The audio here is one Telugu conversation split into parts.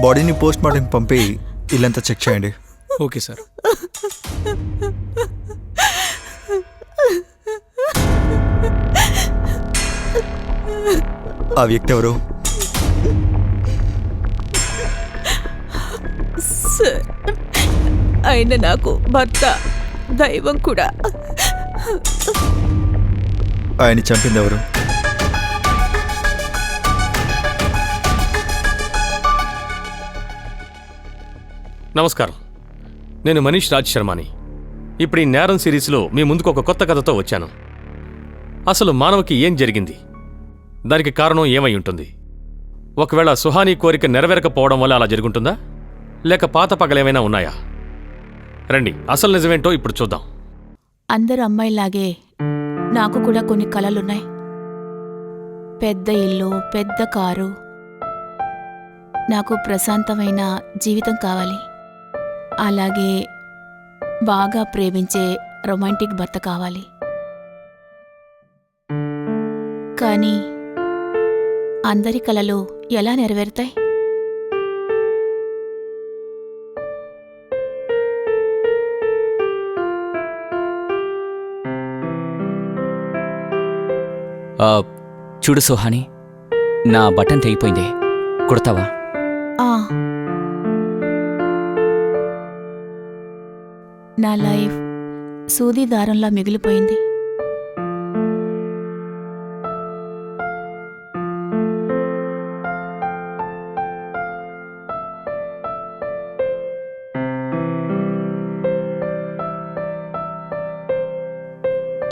బాడీని పోస్ట్ మార్టం పంపి ఇల్లంతా చెక్ చేయండి. Okay sir. ఆ వ్యక్తి ఎవరు? సార్, ఆయన నాకు భర్త, దైవం కూడా. ఆయన్ని చంపింది ఎవరు? నమస్కారం, నేను మనీష్ రాజ్ శర్మని. ఇప్పుడు ఈ నేరం సిరీస్లో మీ ముందుకు ఒక కొత్త కథతో వచ్చాను. అసలు మానవకి ఏం జరిగింది, దానికి కారణం ఏమై ఉంటుంది? ఒకవేళ సుహానీ కోరిక నెరవేరకపోవడం వల్ల అలా జరుగుంటుందా, లేక పాత పగలేమైనా ఉన్నాయా? రండి, అసలు నిజమేంటో ఇప్పుడు చూద్దాం. అందరు అమ్మాయిలాగే నాకు కూడా కొన్ని కలలున్నాయి. పెద్ద ఇల్లు, పెద్ద కారు. నాకు ప్రశాంతమైన జీవితం కావాలి. అలాగే బాగా ప్రేమించే రొమాంటిక్ భర్త కావాలి. కానీ అందరి కలలు ఎలా నెరవేరుతాయి? చూడు సుహాని, నా బటన్ తెగిపోయింది, కుడతావా? నా లైఫ్ సూది దారంలా మిగిలిపోయింది.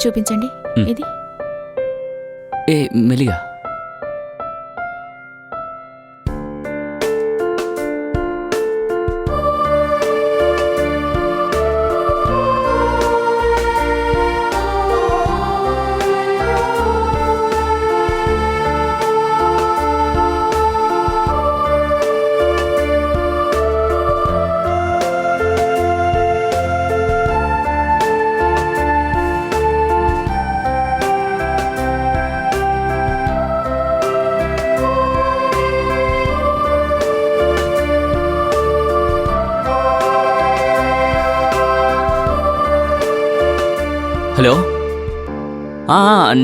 చూపించండి ఇది. మెలిగా. హలో,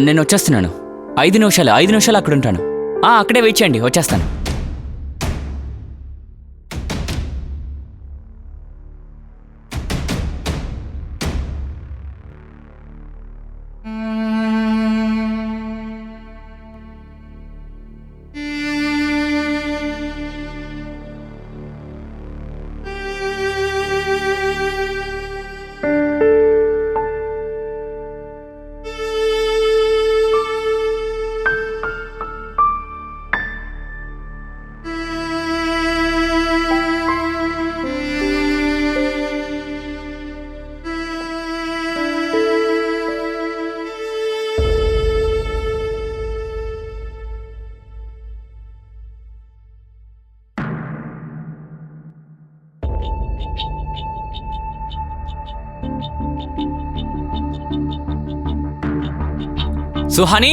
నేను వచ్చేస్తున్నాను. 5 నిమిషాలు అక్కడ ఉంటాను. అక్కడే వెయిట్ చేయండి, వచ్చేస్తాను. సుహాని,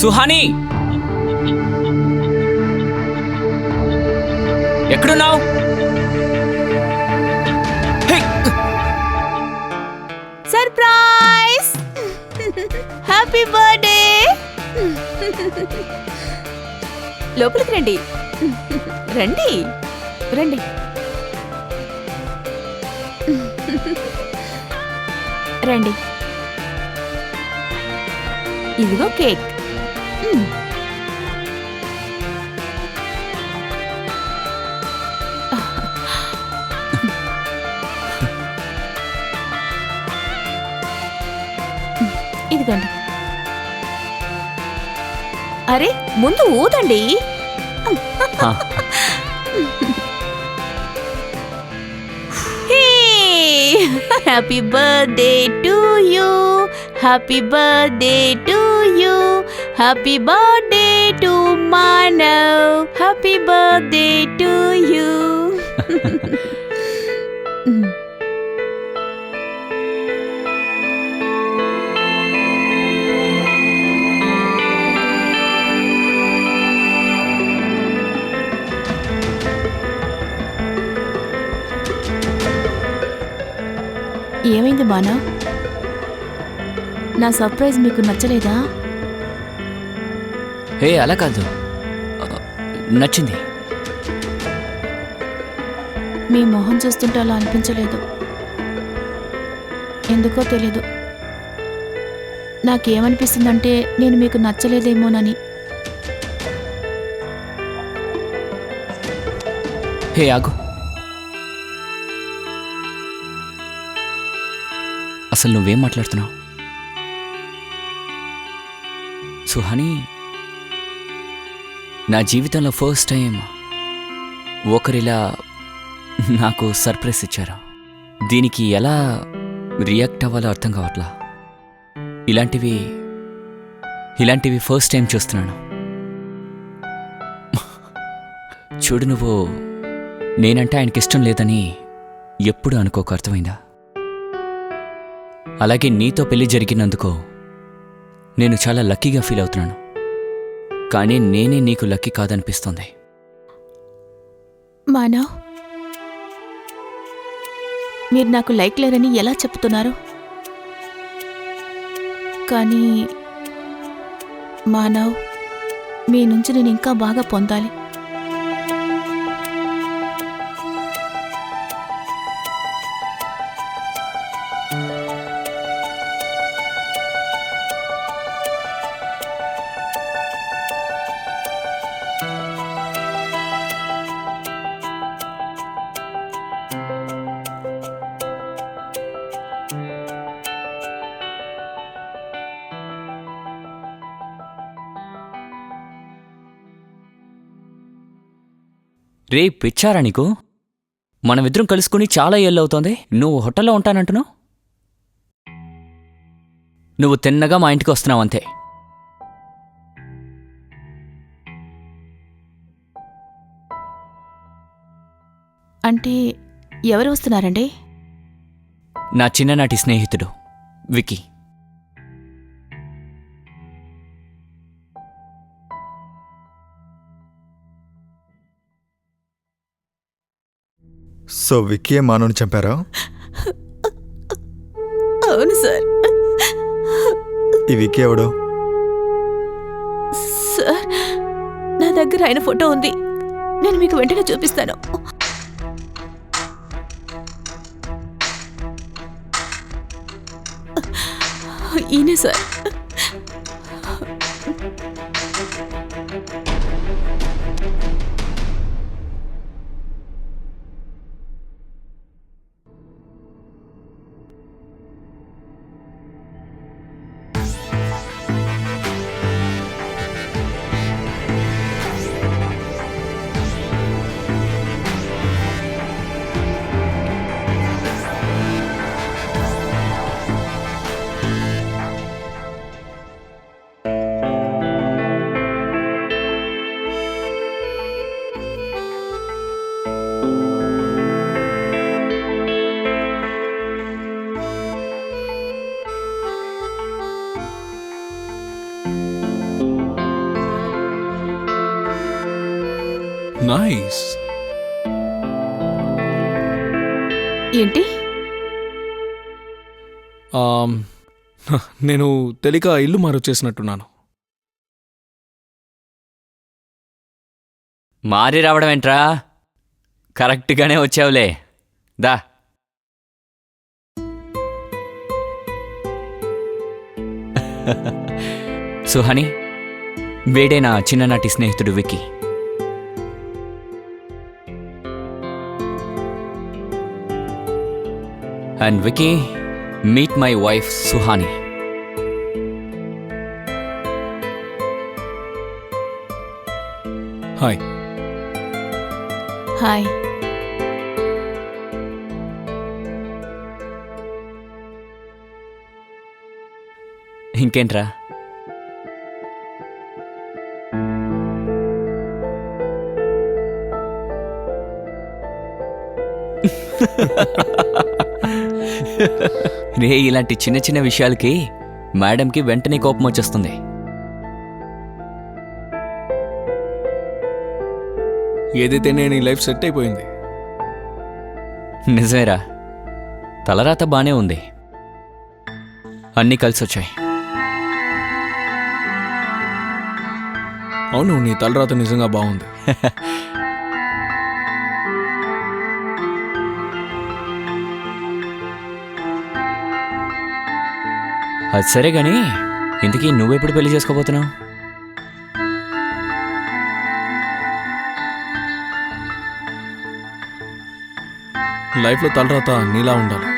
సుహాని, ఎక్కడున్నావు? సర్ప్రైజ్! Happy birthday! లోపలికి రండి, రండి రండి. రండి, ఇదిగో కేక్. ఇదిగోండి. అరే, ముందు ఊదండి. Happy birthday to you. Happy birthday to you. Happy birthday to Manav. Happy birthday to you. ఏమైంది మానవ్? నా సర్ప్రైజ్ మీకు నచ్చలేదా? హే అలా కాదు, నచ్చింది. మీ మొహం చూస్తుంటే అలా అనిపించలేదు. ఎందుకో తెలీదు. నాకేమనిపిస్తుందంటే నేను మీకు నచ్చలేదేమోనని. హే ఆగు, అసలు నువ్వేం మాట్లాడుతున్నావు? సుహాని, నా జీవితంలో ఫస్ట్ టైం ఒకరిలా నాకు సర్ప్రైజ్ ఇచ్చారు. దీనికి ఎలా రియాక్ట్ అవ్వాలో అర్థం కావట్లా. ఇలాంటివి ఫస్ట్ టైం చూస్తున్నాను. చూడు, నువ్వు నేనంటే ఆయనకి ఇష్టం లేదని ఎప్పుడు అనుకోక, అర్థమైందా? అలాగే నీతో పెళ్లి జరిగినందుకు నేను చాలా లక్కీగా ఫీల్ అవుతున్నాను. కానీ నేనే నీకు లక్కీ కాదనిపిస్తుంది. మానవ్, మీరు నాకు లైక్ లేరని ఎలా చెప్తున్నారు? కానీ మానవ్, మీ నుంచి నేను ఇంకా బాగా పొందాలి. రే పిచ్చారా నీకు? మనమిద్దరం కలుసుకుని చాలా ఏళ్ళవుతోంది. నువ్వు హోటల్లో ఉంటానంటున్నావు. నువ్వు తిన్నగా మా ఇంటికి వస్తున్నావు అంతే. అంటే ఎవరు వస్తున్నారండి? నా చిన్ననాటి స్నేహితుడు వికీ. సో విక్కీయే మానవుని చంపారా? అవును సార్. ఈ విక్కీ ఎవడు? సార్, నా దగ్గర ఆయన ఫోటో ఉంది. నేను మీకు వెంటనే చూపిస్తాను. ఈయనే సార్. నైస్. ఏంటి? నేను తెలియక ఇల్లు మారొచ్చేసినట్టున్నాను. మారి రావడం ఏంట్రా? కరెక్ట్గానే వచ్చావులే. దా. సుహాని, వేడే నా చిన్ననాటి స్నేహితుడు Vicky. And Vicky, meet my wife Suhani. Hi. Hi. ఇంకేంట్రా? రే, ఇలాంటి చిన్న చిన్న విషయాలకి మేడంకి వెంటనే కోపం వచ్చేస్తుంది. ఏదైతే నేను ఈ లైఫ్ సెట్ అయిపోయింది. నిజమేరా, తలరాత బానే ఉంది, అన్నీ కలిసొచ్చాయి. అవును, నీ తలరాత నిజంగా బాగుంది. అది సరే గాని ఇంతకీ నువ్వెప్పుడు పెళ్లి చేసుకోబోతున్నావు? లైఫ్లో తలరాత నీలా ఉండాలి.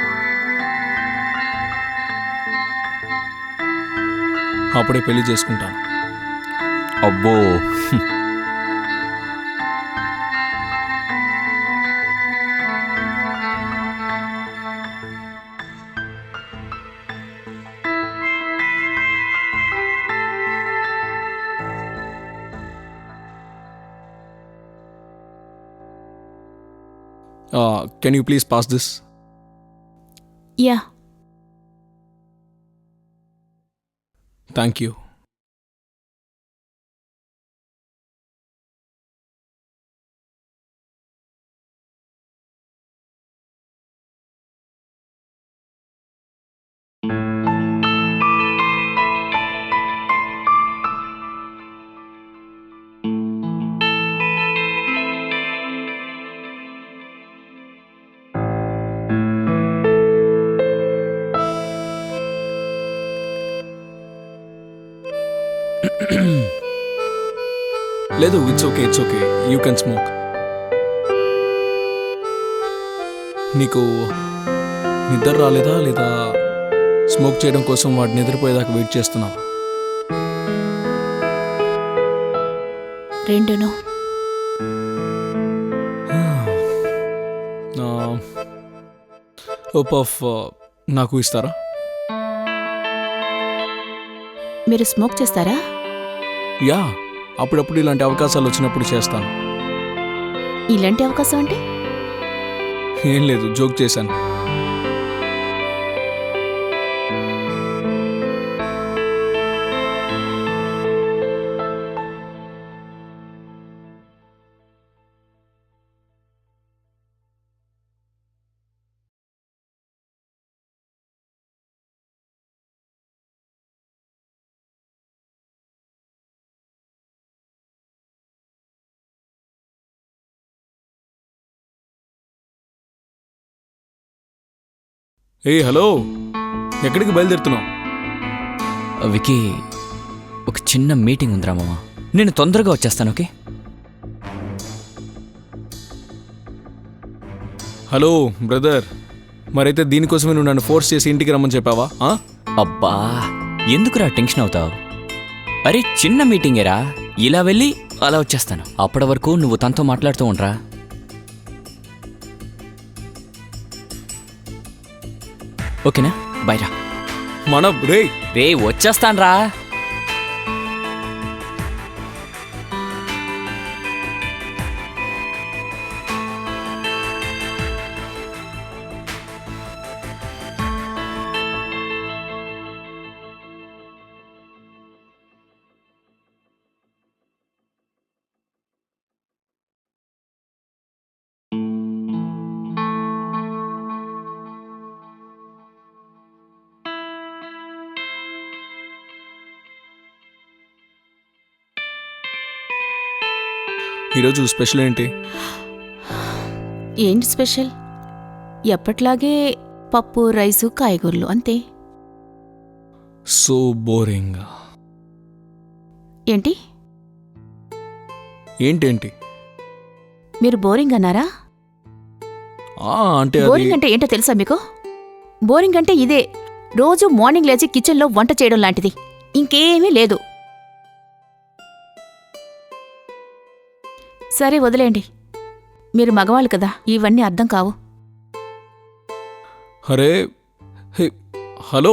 అప్పుడే పెళ్లి చేసుకుంటాను. అబ్బో, can you please pass this? Ya. Thank you. లేదు, it's okay, you can smoke. నీకు నిద్ర రాలేదా, లేదా స్మోక్ చేయడం కోసం వాడు నిద్రపోయేదాకా వెయిట్ చేస్తున్నావా? రెండును. ఓ పఫ్ నాకు ఇస్తారా? మీరు స్మోక్ చేస్తారా? యా, అప్పుడప్పుడు ఇలాంటి అవకాశాలు వచ్చినప్పుడు చేస్తాను. ఇలాంటి అవకాశం అంటే? ఏం లేదు, జోక్ చేశాను. ఏ హలో, ఎక్కడికి బయలుదేరుతున్నావు? వికీ, ఒక చిన్న మీటింగ్ ఉందిరా మామ, నేను తొందరగా వచ్చేస్తాను. ఓకే? హలో బ్రదర్, మరైతే దీనికోసమే నువ్వు నన్ను ఫోర్స్ చేసి ఇంటికి రమ్మని చెప్పావా? అబ్బా, ఎందుకురా టెన్షన్ అవుతావు? అరే చిన్న మీటింగేరా, ఇలా వెళ్ళి అలా వచ్చేస్తాను. అప్పటి వరకు నువ్వు తనతో మాట్లాడుతూ ఉండరా. ఓకేనా? బై రా. మన రే రే వచ్చేస్తాన్రా. ఈరోజు స్పెషల్ ఏంటి? ఏంటి స్పెషల్? ఎప్పట్లాగే పప్పు, రైసు, కాయగూరలు అంతే. So boring. ఏంటి? ఏంటేంటి? మీరు బోరింగ్ అన్నారా? అంటే బోరింగ్ అంటే ఏంటో తెలుసా మీకు? బోరింగ్ అంటే ఇదే, రోజు మార్నింగ్ లేచి కిచెన్లో వంట చేయడం లాంటిది, ఇంకేమీ లేదు. సరే వదిలేండి, మీరు మగవాళ్ళు కదా, ఇవన్నీ అర్థం కావు. అరే హలో,